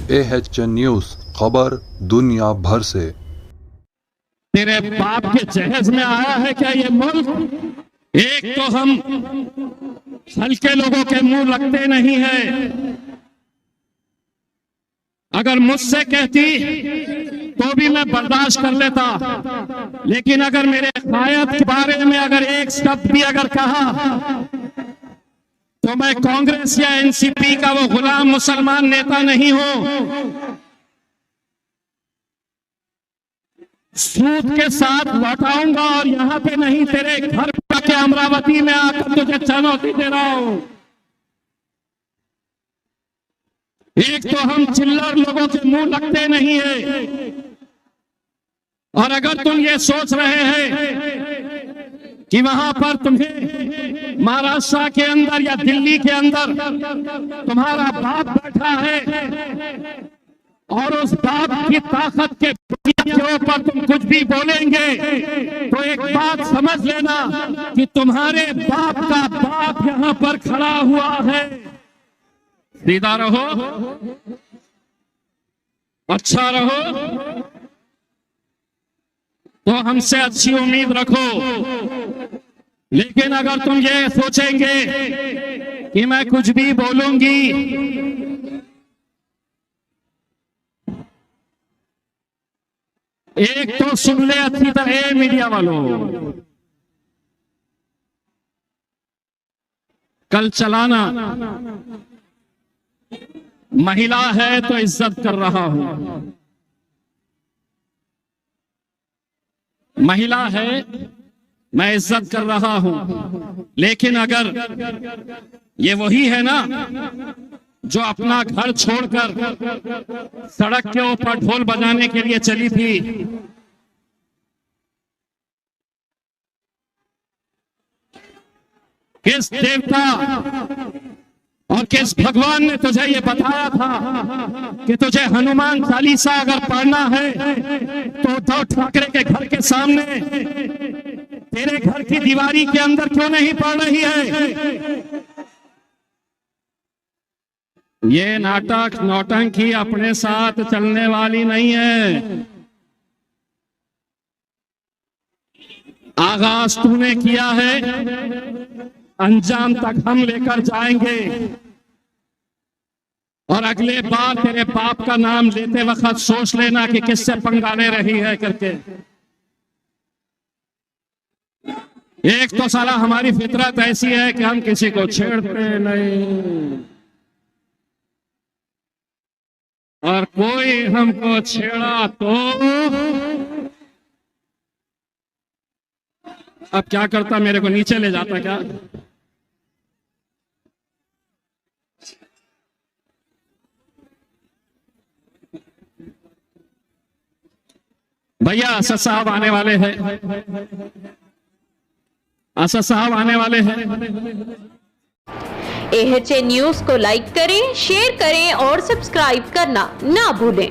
AHN news, खबर दुनिया भर से। तेरे बाप के जहेज में आया है क्या ये मुल्क? एक तो हम हल्के लोगों के मुंह लगते नहीं है। अगर मुझसे कहती तो भी मैं बर्दाश्त कर लेता, लेकिन अगर मेरे कायद के बारे में अगर एक शब्द भी अगर कहा तो मैं कांग्रेस या एनसीपी का वो गुलाम मुसलमान नेता नहीं हूं। सूद के साथ लौटाऊंगा और यहां पे नहीं, तेरे घर के अमरावती में आकर तुझे चुनौती दे रहा हूं। एक तो हम चिल्लर लोगों के मुंह लगते नहीं है, और अगर तुम ये सोच रहे हैं कि वहां पर तुम्हें महाराष्ट्र के अंदर या दिल्ली के अंदर तुम्हारा बाप बैठा है और उस बाप की ताकत के ऊपर तुम कुछ भी बोलेंगे, तो एक बात समझ लेना कि तुम्हारे बाप का बाप यहां पर खड़ा हुआ है। सीधा रहो, अच्छा रहो, तो हमसे अच्छी उम्मीद रखो। लेकिन अगर तुम ये सोचेंगे कि मैं कुछ भी बोलूंगी, एक तो सुन ले अच्छी तरह मीडिया वालों, कल चलाना महिला है तो इज्जत कर रहा हूं, महिला है मैं इज्जत कर रहा हूं। लेकिन अगर ये वही है ना जो अपना घर छोड़कर सड़क के ऊपर ढोल बजाने के लिए चली थी, किस देवता और किस भगवान ने तुझे ये बताया था कि तुझे हनुमान चालीसा अगर पढ़ना है तो उद्धव ठाकरे के घर के सामने तेरे घर की दीवारी के अंदर क्यों नहीं पढ़ रही है? ये नाटक नौटंकी अपने साथ चलने वाली नहीं है। आगाज तूने किया है, अंजाम तक हम लेकर जाएंगे। और अगले बार तेरे बाप का नाम लेते वक्त सोच लेना कि किससे पंगा ले रही है करके। एक तो साला हमारी फितरत ऐसी है कि हम किसी को छेड़ते नहीं, और कोई हमको छेड़ा तो अब क्या करता, मेरे को नीचे ले जाता क्या? भैया असद साहब आने वाले हैं, असद साहब आने वाले हैं। AHN न्यूज को लाइक करें, शेयर करें और सब्सक्राइब करना ना भूलें।